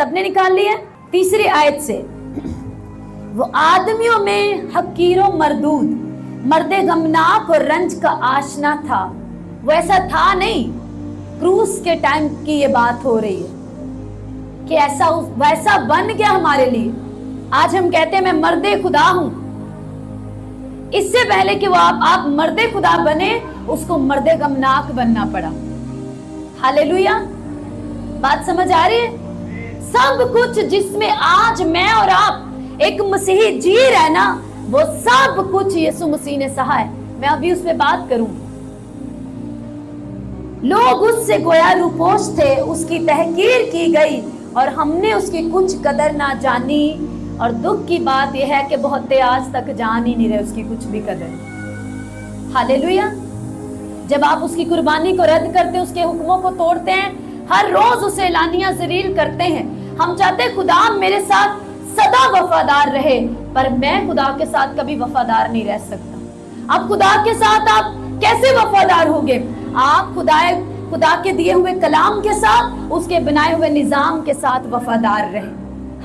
सबने निकाल लिया? तीसरी आयत से, वो आदमियों में हकीरों मरदूद, मर्दे गमनाक और रंज का आशना था। वो ऐसा था नहीं, क्रूस के टाइम की ये बात हो रही है कि ऐसा वैसा बन गया हमारे लिए। आज हम कहते हैं मैं मर्दे खुदा हूं। इससे पहले कि वो आप मर्दे खुदा बने, उसको मर्दे गमनाक बनना पड़ा। हालेलुया, बात समझ आ रही है? सब कुछ जिसमें आज मैं और आप एक मसीही जी रहे ना, वो सब कुछ यीशु मसीह ने सहा है। मैं अभी उस पर बात करूं। लोग उससे गोया रूपोश थे, उसकी तहकीर की गई और हमने उसकी कुछ कदर ना जानी। और दुख की बात यह है कि बहुत आज तक जान ही नहीं रहे उसकी कुछ भी कदर। हालेलुया। जब आप उसकी कुर्बानी को रद्द करते हैं, उसके हुक्मों को तोड़ते हैं, हर रोज उसे एलानिया जलील करते हैं। हम चाहते हैं खुदा मेरे साथ सदा वफादार रहे, पर मैं खुदा के साथ कभी वफादार नहीं रह सकता। अब खुदा के साथ आप कैसे वफादार होंगे? आप खुदा के दिए हुए कलाम के साथ, उसके बनाए हुए निजाम के साथ वफादार रहे।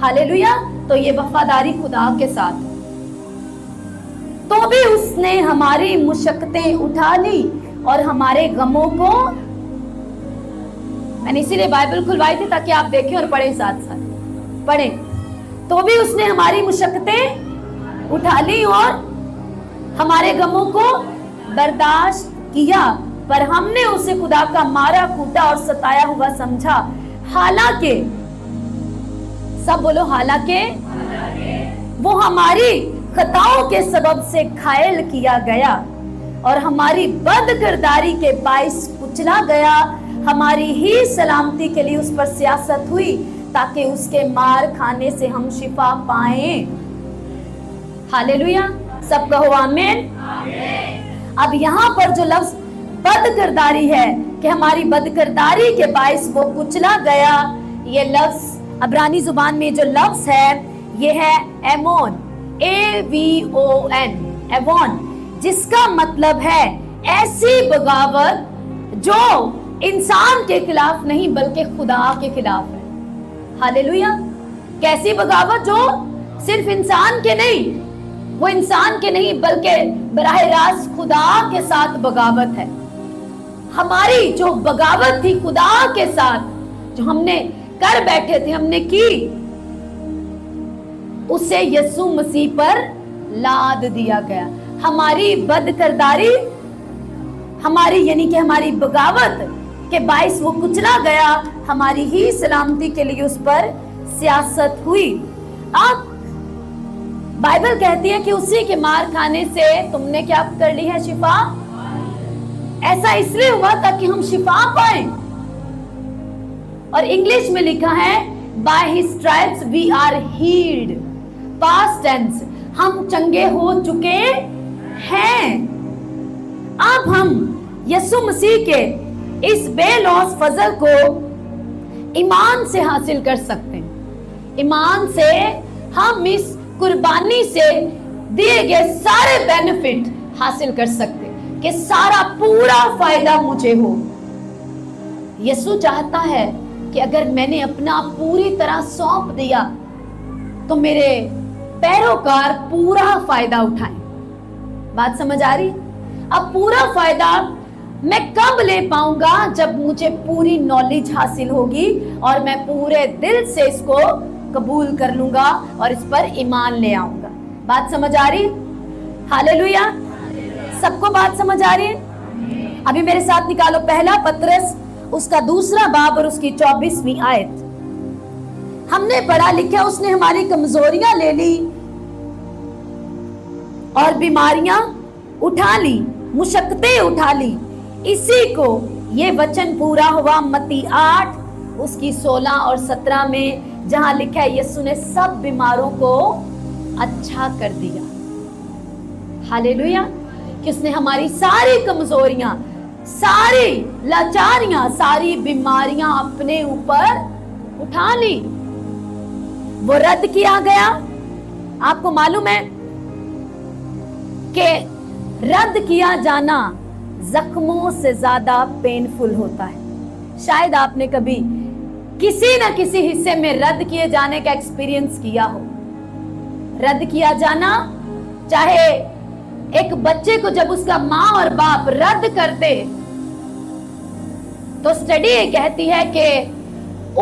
हालेलुया। तो ये वफादारी खुदा के साथ। तो भी उसने हमारी मुशक्कतें उठा ली और हमारे गमों को, मैंने इसीलिए बाइबल खुलवाई थी ताकि आप देखें और पढ़ें, साथ साथ पढ़ें। तो भी उसने हमारी मुशक्कतें उठा ली और हमारे गमों को बर्दाश्त किया, पर हमने उसे खुदा का मारा कूटा और सताया हुआ समझा। हालांकि, सब बोलो हालांकि, वो हमारी खताओं के सबब से घायल किया गया और हमारी बदकिरदारी के बाइस कुचला गया। हमारी ही सलामती के लिए उस पर सियासत हुई, ताकि उसके मार खाने से हम शिफा पाएं। हालेलुया, सब कहो आमीन। अब यहाँ पर जो लफ्ज बदकिरदारी है कि हमारी बदकिरदारी के बाइस वो कुचला गया, ये लफ्ज अब्रानी जुबान में जो लफ्ज है ये है एमोन, AVON, एवोन, जिसका मतलब है ऐसी बगावत जो इंसान के खिलाफ नहीं बल्कि खुदा के खिलाफ है। हालेलुया। कैसी बगावत? जो सिर्फ इंसान के नहीं, वो इंसान के नहीं बल्कि बराह रास्त खुदा के साथ बगावत है। हमारी जो बगावत थी खुदा के साथ, जो हमने कर बैठे थे, हमने की, उसे यीशु मसीह पर लाद दिया गया। हमारी बदकिरदारी, हमारी यानी कि हमारी बगावत के बाइस वो कुचला गया, हमारी ही सलामती के लिए उस पर सियासत हुई। अब बाइबल कहती है कि उसी के मार खाने से तुमने क्या कर ली है? शिफा। ऐसा इसलिए हुआ ताकि हम शिफा पाएं। और इंग्लिश में लिखा है by his stripes we are healed, past tense, हम चंगे हो चुके हैं। अब हम यीशु मसीह के इस बेलौस फजल को ईमान से हासिल कर सकते हैं। ईमान से हम इस कुर्बानी से दिए गए सारे बेनिफिट हासिल कर सकते हैं कि सारा पूरा फायदा मुझे हो। यीशु चाहता है कि अगर मैंने अपना पूरी तरह सौंप दिया तो मेरे पैरोकार पूरा फायदा उठाएं। बात समझ आ रही? अब पूरा फायदा मैं कब ले पाऊंगा? जब मुझे पूरी नॉलेज हासिल होगी और मैं पूरे दिल से इसको कबूल कर लूंगा और इस पर ईमान ले आऊंगा। बात समझ आ रही? हालेलुया। सबको बात समझ आ रही है? अभी मेरे साथ निकालो पहला पत्रस उसका 2 बाब और उसकी 24वीं आयत। हमने पढ़ा लिखा, उसने हमारी कमजोरियां ले ली और बीमारियां उठा ली, मुशक्कतें उठा ली। इसी को ये वचन पूरा हुआ मत्ती 8 उसकी 16 और 17 में, जहां लिखा है यीशु ने सब बीमारों को अच्छा कर दिया। हालेलुया। कि उसने हमारी सारी कमजोरियां, सारी लाचारियां, सारी बीमारियां अपने ऊपर उठा ली, वो रद्द किया गया। आपको मालूम है कि रद्द किया जाना जख्मों से ज्यादा पेनफुल होता है। शायद आपने कभी किसी न किसी हिस्से में रद्द किए जाने का एक्सपीरियंस किया हो। रद्द किया जाना, चाहे एक बच्चे को जब उसका माँ और बाप रद्द कर दे, तो स्टडी ये कहती है कि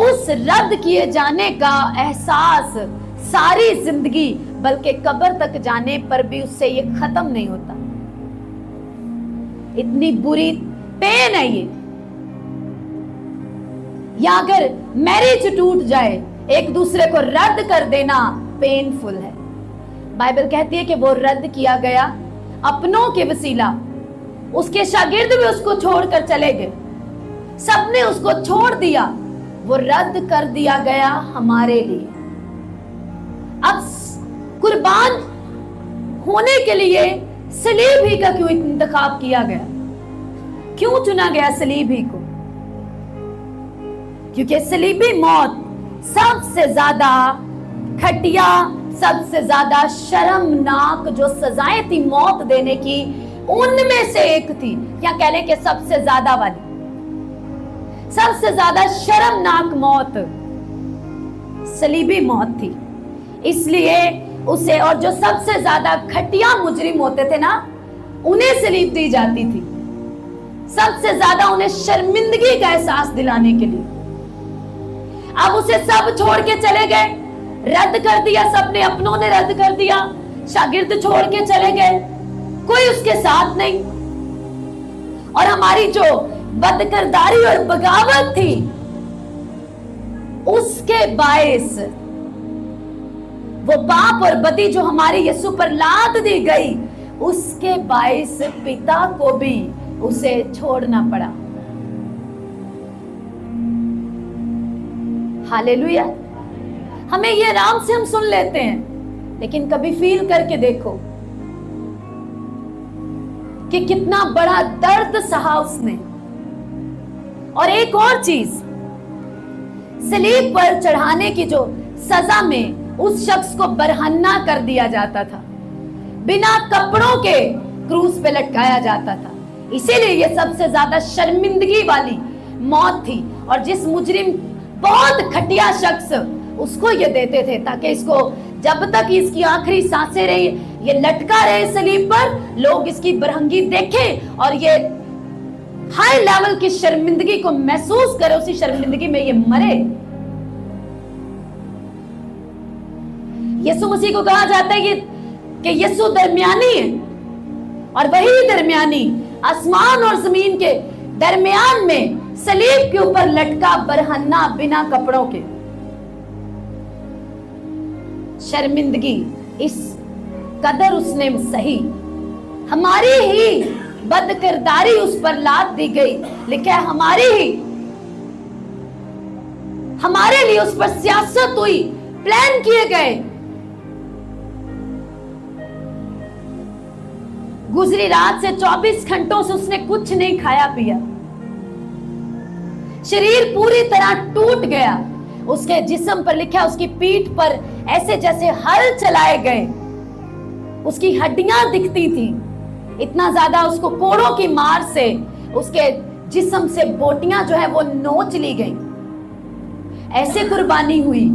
उस रद्द किए जाने का एहसास सारी जिंदगी, बल्कि कब्र तक जाने पर भी उससे ये खत्म नहीं होता। इतनी बुरी पेन है ये। या अगर मैरिज टूट जाए, एक दूसरे को रद्द कर देना पेनफुल है। बाइबल कहती है कि वो रद्द किया गया अपनों के वसीला। उसके शागिर्द भी उसको छोड़कर चले गए, सबने उसको छोड़ दिया, वो रद्द कर दिया गया हमारे लिए। अब कुर्बान होने के लिए सलीब ही का क्यों इंतखाब किया गया? क्यों चुना गया सलीब ही को? क्योंकि सलीबी मौत सबसे ज्यादा घटिया, सबसे ज्यादा शर्मनाक जो सजाएं थी मौत देने की, उनमें से एक थी। या कह लें कि सबसे ज्यादा वाली, सबसे ज्यादा शर्मनाक मौत सलीबी मौत थी। इसलिए उसे, और जो सबसे ज्यादा घटिया मुजरिम होते थे ना, उन्हें सलीब दी जाती थी, सबसे ज्यादा उन्हें शर्मिंदगी का एहसास दिलाने के लिए। अब उसे सब छोड़ के चले गए, रद्द कर दिया, सबने अपनों ने रद्द कर दिया, शागिर्द छोड़ के चले गए, कोई उसके साथ नहीं। और हमारी जो बदकिरदारी और बगावत थी, उसके बायस वो पाप और बदी जो हमारी यीशु पर लाद दी गई, उसके बायस पिता को भी उसे छोड़ना पड़ा। हालेलुया। हमें ये आराम से हम सुन लेते हैं, लेकिन कभी फील करके देखो कि कितना बड़ा दर्द सहा उसने। और एक और चीज, सलीब पर चढ़ाने की जो सजा में उस शख्स को बरहन्ना कर दिया जाता था, बिना कपड़ों के क्रूस पे लटकाया जाता था। इसीलिए ये सबसे ज्यादा शर्मिंदगी वाली मौत थी। और जिस मुजरिम, बहुत घटिया शख्स, उसको ये देते थे ताकि इसको जब तक इसकी आखिरी सांसें रही, ये लटका रहे सलीब पर, लोग इसकी बरहंगी देखें और ये हाई लेवल की शर्मिंदगी को महसूस करे, उसी शर्मिंदगी में ये मरे। यीशु मसीह को कहा जाता है कि यीशु दरमियानी है, और वही दरमियानी आसमान और जमीन के दरमियान में सलीब के ऊपर लटका बरहन्ना बिना कपड़ों के। शर्मिंदगी इस कदर उसने सही, हमारी ही बदकिरदारी उस पर लाद दी गई। लिखा है हमारे लिए उस पर सियासत हुई, प्लान किए गए। गुजरी रात से 24 घंटों से उसने कुछ नहीं खाया पिया, शरीर पूरी तरह टूट गया। उसके जिस्म पर लिखा, उसकी पीठ पर ऐसे जैसे हल चलाए गए, उसकी हड्डियां दिखती थी, इतना ज्यादा उसको कोड़ों की मार से उसके जिस्म से बोटियां जो है वो नोच ली गई। ऐसे कुर्बानी हुई,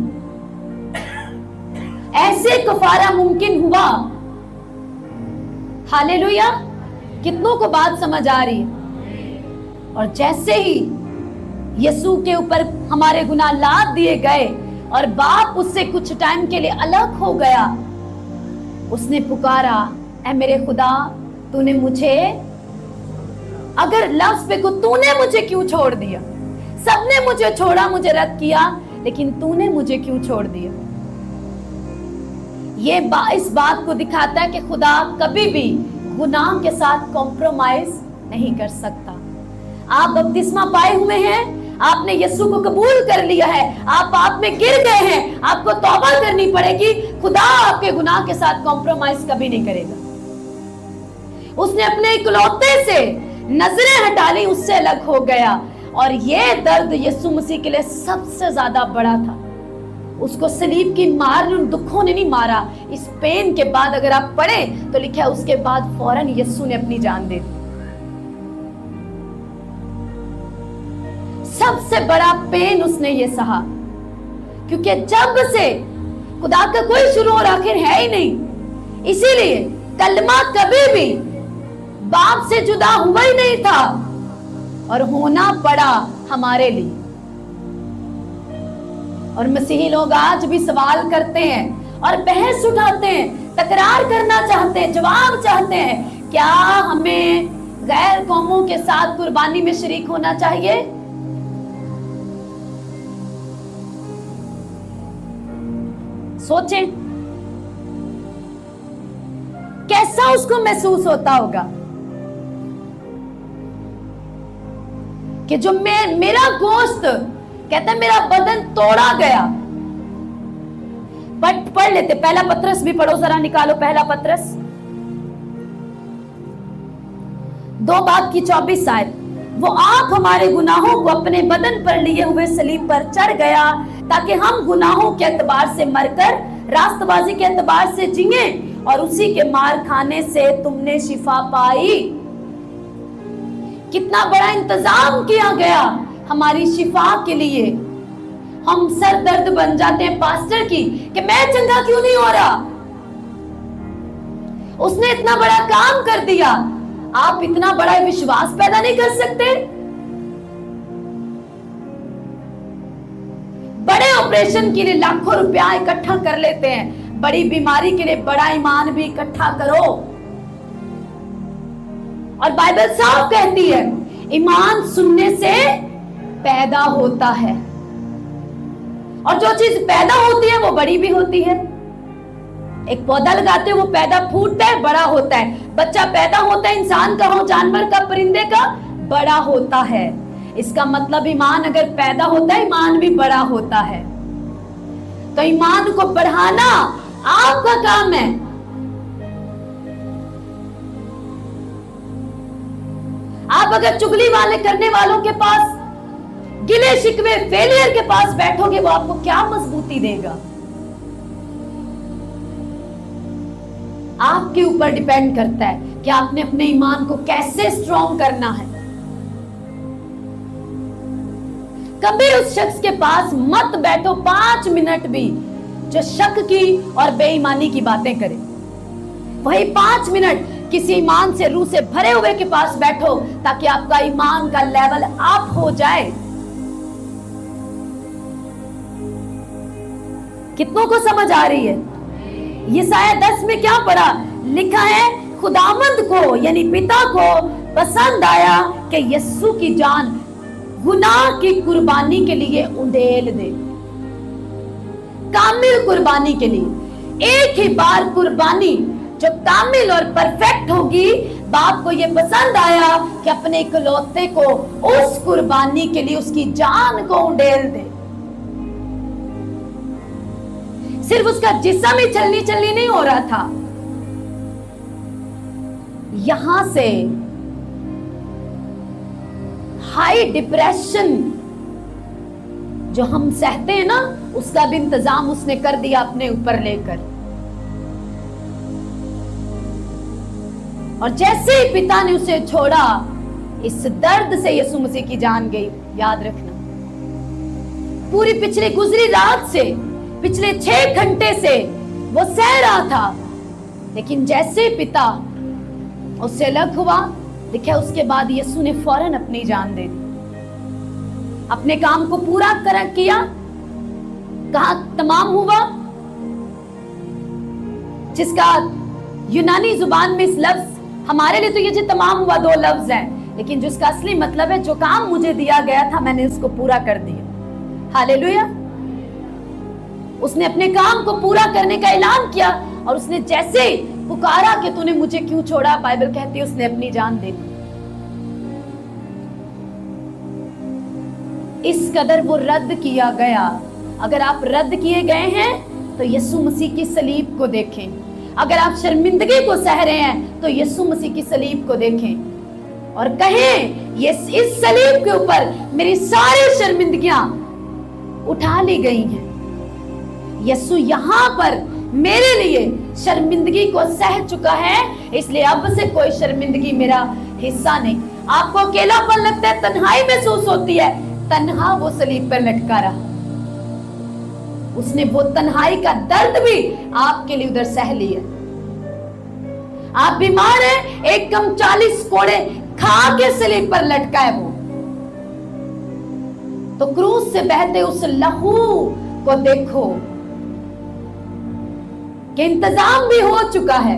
ऐसे कफारा मुमकिन हुआ। हालेलुया। कितनों को बात समझ आ रही है? और जैसे ही यीशु के ऊपर हमारे गुनाह लाद दिए गए और बाप उससे कुछ टाइम के लिए अलग हो गया, उसने पुकारा, ऐ मेरे खुदा, तूने मुझे, अगर लफ्ज पे को, तूने मुझे क्यों छोड़ दिया? सबने मुझे छोड़ा, मुझे रद्द किया, लेकिन तूने मुझे क्यों छोड़ दिया? ये इस बात को दिखाता है कि खुदा कभी भी गुनाह के साथ कॉम्प्रोमाइज नहीं कर सकता। आप बपतिस्मा पाए हुए हैं, आपने यीशु को कबूल कर लिया है, आप पाप में गिर गए हैं, आपको तौबा करनी पड़ेगी। खुदा आपके गुनाह के साथ कॉम्प्रोमाइज कभी नहीं करेगा। उसने अपने इकलौते से नजरें हटा ली, उससे अलग हो गया। और ये दर्द यीशु मसीह के लिए सबसे ज्यादा बड़ा था। उसको सलीब की मार, उन दुखों ने नहीं मारा। इस पेन के बाद अगर आप पढ़ें तो लिखा है, उसके बाद फौरन यीशु ने अपनी जान दे दी। सबसे बड़ा पेन उसने ये सहा, क्योंकि जब से खुदा का कोई शुरू और आखिर है ही नहीं, इसीलिए कलमा कभी भी बाप से जुदा हुआ ही नहीं था और होना पड़ा हमारे लिए। और मसीही लोग आज भी सवाल करते हैं और बहस उठाते हैं, तकरार करना चाहते हैं, जवाब चाहते हैं, क्या हमें गैर कौमों के साथ कुर्बानी में शरीक होना चाहिए? सोचें, कैसा उसको महसूस होता होगा कि जो मेरा गोश्त, कहता है मेरा बदन तोड़ा गया। पढ़ लेते, पहला पत्रस भी पढ़ो जरा, निकालो पहला पत्रस 2:24 आयत। वो आप हमारे गुनाहों को अपने बदन पर लिए हुए सलीब पर चढ़ गया, ताकि हम गुनाहों के एतबार से मरकर रास्तबाजी के एतबार से जिए, और उसी के मार खाने से तुमने शिफा पाई। कितना बड़ा इंतजाम किया गया हमारी शिफा के लिए। हम सर दर्द बन जाते हैं पास्टर की कि मैं चंगा क्यों नहीं हो रहा। उसने इतना बड़ा काम कर दिया, आप इतना बड़ा विश्वास पैदा नहीं कर सकते? बड़े ऑपरेशन के लिए लाखों रुपया इकट्ठा कर लेते हैं, बड़ी बीमारी के लिए बड़ा ईमान भी इकट्ठा करो। और बाइबल साफ कहती है ईमान सुनने से पैदा होता है, और जो चीज पैदा होती है वो बड़ी भी होती है। एक पौधा लगाते हैं, वो पैदा फूटता है, बड़ा होता है। बच्चा पैदा होता है, इंसान का हो, जानवर का, परिंदे का, बड़ा होता है। इसका मतलब ईमान अगर पैदा होता है, ईमान भी बड़ा होता है। तो ईमान को बढ़ाना आपका काम है। आप अगर चुगली वाले करने वालों के पास, गिले शिकवे फेलियर के पास बैठोगे, वो आपको क्या मजबूती देगा? आपके ऊपर डिपेंड करता है कि आपने अपने ईमान को कैसे स्ट्रॉन्ग करना है। कभी उस शख्स के पास मत बैठो 5 मिनट भी जो शक की और बेईमानी की बातें करे। वही 5 मिनट किसी ईमान से, रूह से भरे हुए के पास बैठो, ताकि आपका ईमान का लेवल अप हो जाए। कितनों को समझ आ रही है? यशायाह 10 में क्या पढ़ा? लिखा है खुदावंद को यानी पिता को पसंद आया कि यीशु की जान गुनाह की कुर्बानी के लिए उंडेल दे। कामिल कुर्बानी के लिए, एक ही बार कुर्बानी जो कामिल और परफेक्ट होगी। बाप को यह पसंद आया कि अपने इकलौते को उस कुर्बानी के लिए उसकी जान को उंडेल दे। सिर्फ उसका जिस्म ही चलनी नहीं हो रहा था। यहां से हाई डिप्रेशन जो हम सहते हैं ना, उसका भी इंतजाम उसने कर दिया अपने ऊपर लेकर। और जैसे ही पिता ने उसे छोड़ा, इस दर्द से यीशु मसीह की जान गई। याद रखना, पूरी पिछली गुजरी रात से, पिछले 6 घंटे से वो सह रहा था, लेकिन जैसे पिता उससे अलग हुआ, देखा उसके बाद यीशु ने फौरन अपनी जान दे दी। अपने काम को पूरा किया। कहा तमाम हुआ, जिसका यूनानी जुबान में इस लफ्ज, हमारे लिए तो ये जो तमाम हुआ 2 लफ्ज हैं, लेकिन जिसका असली मतलब है जो काम मुझे दिया गया था मैंने उसको पूरा कर दिया। हालेलुया। उसने अपने काम को पूरा करने का ऐलान किया, और उसने जैसे पुकारा कि तूने मुझे क्यों छोड़ा, बाइबल कहती है उसने अपनी जान दे दी। इस कदर वो रद्द किया गया। अगर आप रद्द किए गए हैं तो यीशु मसीह की सलीब को देखें। अगर आप शर्मिंदगी को सह रहे हैं तो यीशु मसीह की सलीब को देखें और कहें ये इस सलीब के ऊपर मेरी सारी शर्मिंदगियां उठा ली गई हैं। यीशु यहाँ पर मेरे लिए शर्मिंदगी को सह चुका है, इसलिए अब से कोई शर्मिंदगी मेरा हिस्सा नहीं। आपको अकेलापन लगता है, तन्हाई महसूस होती है, तन्हा वो सलीब पर लटका रहा। उसने वो तन्हाई का दर्द भी आपके लिए उधर सह लिया। आप बीमार हैं, एकदम 40 कोड़े खा के सलीब पर लटका है वो, तो क्रूस से बहते उस लहू को देखो कि इंतजाम भी हो चुका है।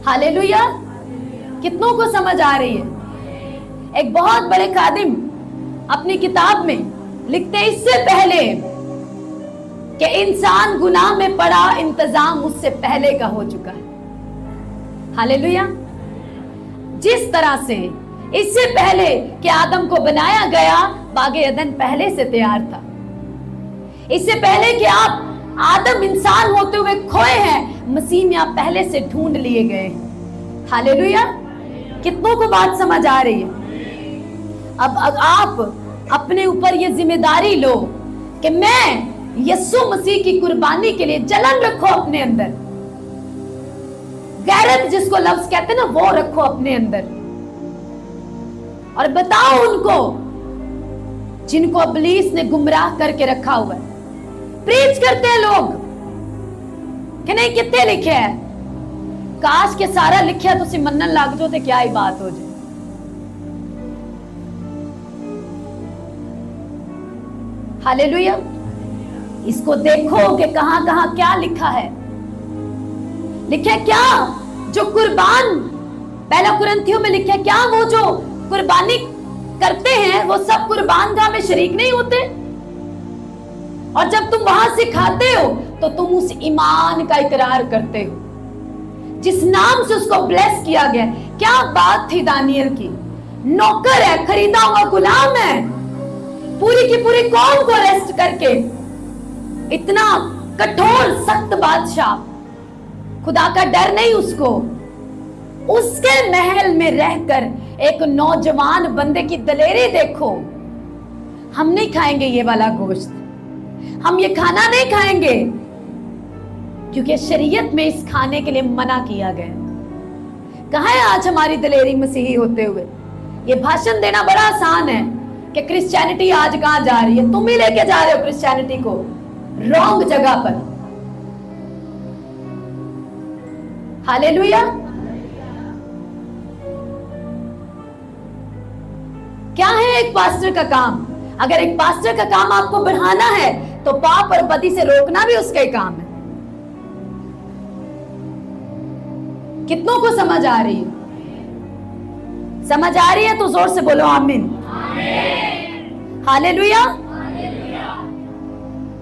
हालेलुया। कितनों को समझ आ रही है? एक बहुत बड़े खादिम अपनी किताब में लिखते हैं, इससे पहले कि इंसान गुनाह में पड़ा, इंतजाम उससे पहले का हो चुका है। हालेलुया। जिस तरह से इससे पहले कि आदम को बनाया गया, बागे अदन पहले से तैयार था। इससे पहले कि आप आदम इंसान होते हुए खोए हैं, मसीह में आप पहले से ढूंढ लिए गए। हालेलुया। कितनों को बात समझ आ रही है? अब आप अपने ऊपर ये जिम्मेदारी लो कि मैं यीशु मसीह की कुर्बानी के लिए जलन रखो अपने अंदर, गैरत जिसको लफ्ज कहते हैं ना, वो रखो अपने अंदर, और बताओ उनको जिनको इब्लीस ने गुमराह करके रखा हुआ है। प्रीच करते हैं लोग कि नहीं कितने लिखे है, काश के सारा लिखिया तुसी मनन लग जाओ तो क्या ही बात हो जाए। हालेलुया। इसको देखो कि कहां कहां क्या लिखा है। लिखे क्या? जो कुर्बान, पहला कुरिन्थियों में लिखे क्या, वो जो कुर्बानी करते हैं वो सब कुर्बान गाह में शरीक नहीं होते। और जब तुम वहां से खाते हो तो तुम उस ईमान का इकरार करते हो जिस नाम से उसको ब्लेस किया गया। क्या बात थी दानियल की, नौकर है, खरीदा हुआ गुलाम है, पूरी की पूरी कौम को अरेस्ट करके, इतना कठोर सख्त बादशाह, खुदा का डर नहीं उसको, उसके महल में रहकर एक नौजवान बंदे की दलेरी देखो। हम नहीं खाएंगे ये वाला गोश्त, हम ये खाना नहीं खाएंगे, क्योंकि शरीयत में इस खाने के लिए मना किया गया। कहाँ है आज हमारी दलेरी मसीही होते हुए? ये भाषण देना बड़ा आसान है कि क्रिश्चियनिटी आज कहां जा रही है। तुम ही लेके जा रहे हो क्रिश्चियनिटी को रॉन्ग जगह पर। हालेलुया। क्या है एक पास्टर का काम? अगर एक पास्टर का काम आपको बढ़ाना है तो पाप और बदी से रोकना भी उसका ही काम है। कितनों को समझ आ रही है? समझ आ रही है तो जोर से बोलो आमीन। हालेलुया।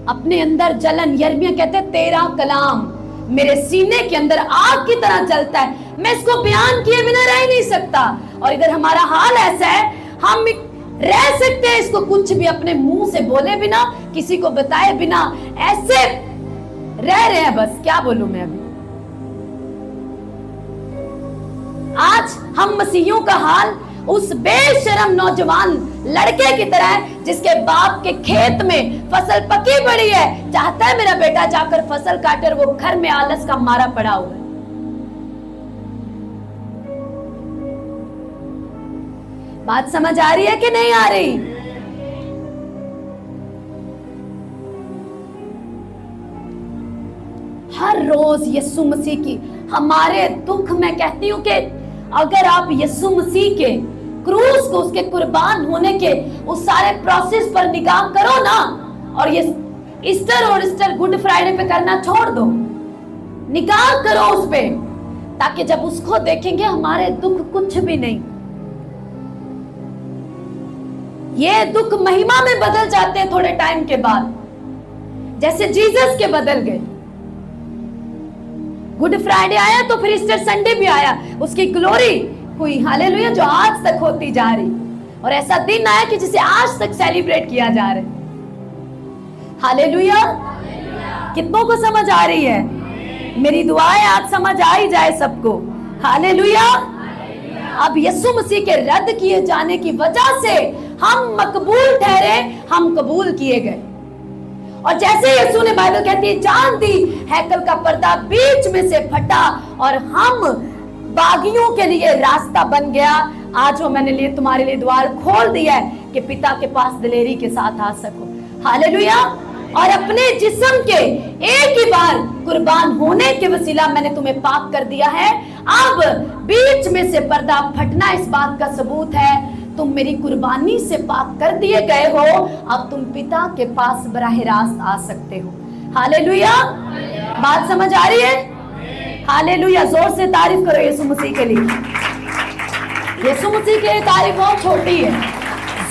अपने अंदर जलन, यिर्मयाह कहते हैं तेरा कलाम मेरे सीने के अंदर आग की तरह जलता है, मैं इसको बयान किए बिना रह नहीं सकता। और इधर हमारा हाल ऐसा है, हम रह सकते हैं इसको कुछ भी अपने मुंह से बोले बिना, किसी को बताए बिना, ऐसे रह रहे हैं बस। क्या बोलूं मैं अभी? आज हम मसीहियों का हाल उस बेशरम नौजवान लड़के की तरह है जिसके बाप के खेत में फसल पकी पड़ी है, चाहता है मेरा बेटा जाकर फसल काटे, और वो घर में आलस का मारा पड़ा हुआ है। बात समझ आ रही है कि नहीं आ रही? हर रोज यीशु मसीह की हमारे दुख, मैं कहती हूं कि अगर आप यीशु मसीह के क्रूस को, उसके कुर्बान होने के उस सारे प्रोसेस पर निगाह करो ना, और ये ईस्टर और ईस्टर गुड फ्राइडे पे करना छोड़ दो, निगाह करो उस पे, ताकि जब उसको देखेंगे हमारे दुख कुछ भी नहीं। ये दुख महिमा में बदल जाते हैं थोड़े टाइम के बाद, जैसे जीसस के बदल गए। गुड फ्राइडे आया तो फिर ईस्टर संडे भी आया, उसकी ग्लोरी हुई। हालेलुया। जो आज तक होती जा रही, और ऐसा दिन आया कि जिसे आज तक सेलिब्रेट किया जा रहा है। हालेलुया। कितनों को समझ आ रही है? मेरी दुआ है आज समझ आ ही जाए सबको। हालेलुया। अब यीशु मसीह के रद्द किए जाने की वजह से हम मकबूल ठहरे, हम कबूल किए गए। और जैसे यीशु ने, बाइबल कहती है, जान दी, हैकल का पर्दा बीच में से फटा और हम बागियों के लिए रास्ता बन गया। आज वो मैंने लिए तुम्हारे लिए द्वार खोल दिया है कि पिता के पास दिलेरी के साथ आ सको। हालेलुया। और अपने जिस्म के एक ही बार कुर्बान होने के वसीला मैंने तुम्हें पाक कर दिया है। अब बीच में से पर्दा फटना इस बात का सबूत है, तुम मेरी कुर्बानी से पाक कर दिए गए हो। अब तुम पिता के पास बराह रास्त आ सकते हो। हालेलुया। बात समझ आ रही है? हालेलुया। जोर से तारीफ करो यीशु मसीह के लिए। यीशु मसीह के लिए तारीफ बहुत छोटी है,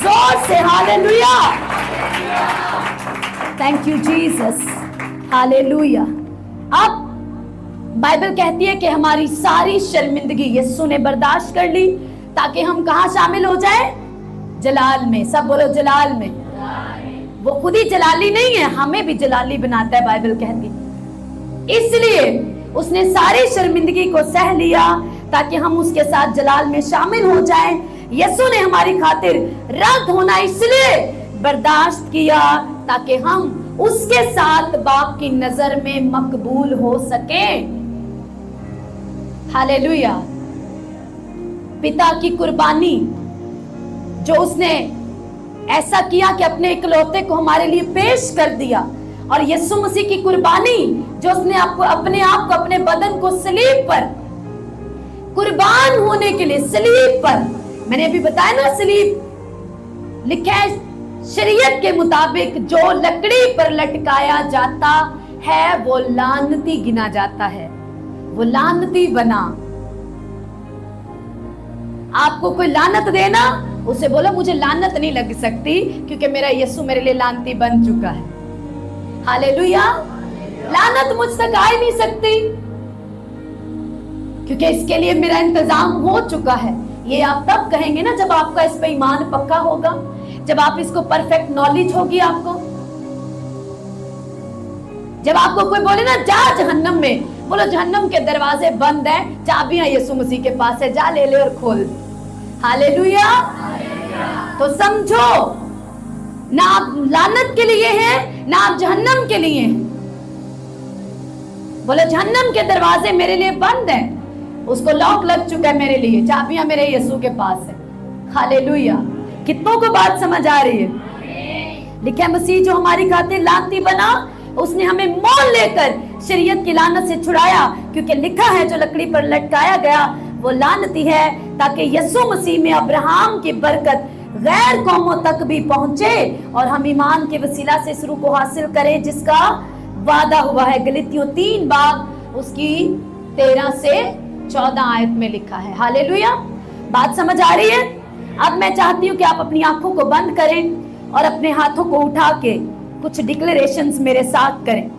जोर से hallelujah. Thank you Jesus. Hallelujah. अब बाइबल कहती है कि हमारी सारी शर्मिंदगी यीशु ने बर्दाश्त कर ली ताकि हम कहां शामिल हो जाए? जलाल में। सब बोलो जलाल में। वो खुद ही जलाली नहीं है, हमें भी जलाली बनाता है, बाइबल कहती है। इसलिए उसने सारी शर्मिंदगी को सह लिया ताकि हम उसके साथ जलाल में शामिल हो जाएं। यीशु ने हमारी खातिर रद्द होना इसलिए बर्दाश्त किया ताकि हम उसके साथ बाप की नजर में मकबूल हो सके। हालेलुया। पिता की कुर्बानी जो उसने ऐसा किया कि अपने इकलौते को हमारे लिए पेश कर दिया, और यीशु मसीह की कुर्बानी जो उसने अपने आप को, अपने बदन को सलीब पर कुर्बान होने के लिए, सलीब पर, मैंने अभी बताया ना, सलीब लिखा है शरीयत के मुताबिक जो लकड़ी पर लटकाया जाता है वो लानती गिना जाता है, वो लानती बना। आपको कोई लानत देना, उसे बोलो मुझे लानत नहीं लग सकती क्योंकि मेरा यीशु मेरे लिए लानती बन चुका है। हालेलुया। लानत मुझ तक आ ही नहीं सकती क्योंकि इसके लिए मेरा इंतजाम हो चुका है। ये आप तब कहेंगे ना जब आपका इस पे ईमान पक्का होगा, जब आप इसको परफेक्ट नॉलेज होगी आपको। जब आपको कोई बोले ना जा जहन्नम में, बोलो जहन्नम के दरवाजे बंद है, चाबियां यीशु मसीह के पास है, जा ले ले और खोल। हालेलुया। तो समझो ना आप लानत के लिए हैं ना आप जहन्नम के लिए हैं। बोलो जहन्नम के दरवाजे मेरे लिए बंद हैं, उसको लॉक लग चुका है मेरे लिए, चाबियां मेरे यीशु के पास है। हालेलुया। कितनों को बात समझ आ रही है? लिखा है मसीह जो हमारी खातिर लानती बना, उसने हमें मोल लेकर शरीयत की लानत से छुड़ाया, क्योंकि लिखा है जो लकड़ी पर लटकाया गया वो लानती है, ताकि यीशु मसीह में अब्राहम की बरकत गैर कौमों तक भी पहुंचे और हम ईमान के वसीला से इस रूह को हासिल करें जिसका वादा हुआ है। गलीतियों 3 बाब उसकी 13 से 14 आयत में लिखा है। हालेलुया। बात समझ आ रही है? अब मैं चाहती हूँ कि आप अपनी आंखों को बंद करें और अपने हाथों को उठा के कुछ डिक्लेरेशंस मेरे साथ करें।